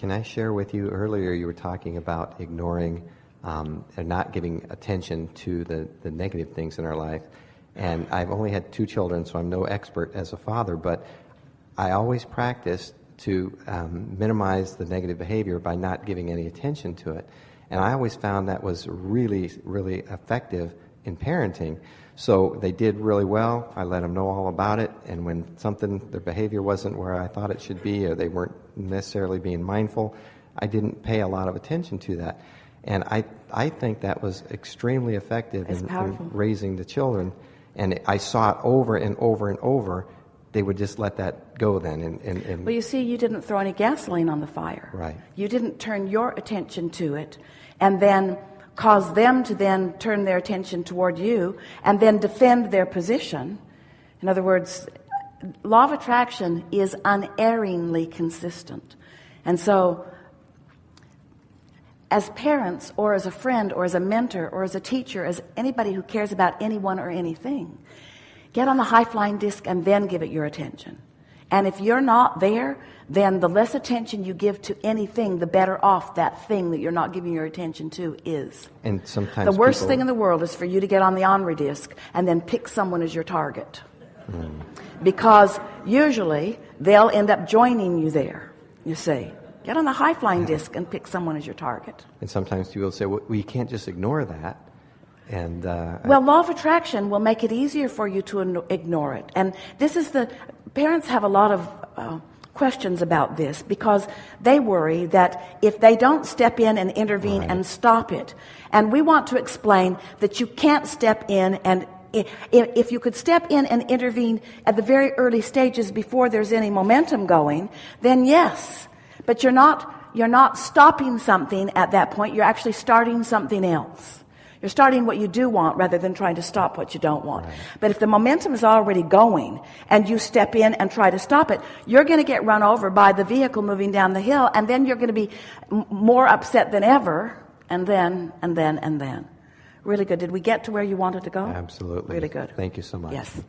Can I share with you, earlier you were talking about ignoring and not giving attention to the negative things in our life. And I've only had 2 children, so I'm no expert as a father, but I always practiced to minimize the negative behavior by not giving any attention to it. And I always found that was really, really effective in parenting. So they did really well. I let them know all about it. And when their behavior wasn't where I thought it should be, or they weren't necessarily being mindful, I didn't pay a lot of attention to that. And I think that was extremely effective in raising the children. And I saw it over and over and over. They would just let that go then. Well, you see, you didn't throw any gasoline on the fire. Right. You didn't turn your attention to it and then cause them to then turn their attention toward you and then defend their position. In other words, law of attraction is unerringly consistent. And so, as parents or as a friend or as a mentor or as a teacher, as anybody who cares about anyone or anything, get on the high-flying disc and then give it your attention. And if you're not there, then the less attention you give to anything, the better off that thing that you're not giving your attention to is. And sometimes the worst thing in the world is for you to get on the Henri disc and then pick someone as your target. Because usually they'll end up joining you there, you see. Get on the high-flying disc and pick someone as your target. And sometimes people say, well, you can't just ignore that. And well, law of attraction will make it easier for you to ignore it. And this is parents have a lot of questions about this because they worry that if they don't step in and intervene and stop it, and we want to explain that you can't step in and if you could step in and intervene at the very early stages before there's any momentum going, then yes. But you're not stopping something at that point. You're actually starting something else. You're starting what you do want rather than trying to stop what you don't want. Right. But if the momentum is already going and you step in and try to stop it, you're going to get run over by the vehicle moving down the hill, and then you're going to be more upset than ever, and then. Really good. Did we get to where you wanted to go? Absolutely. Really good. Thank you so much. Yes.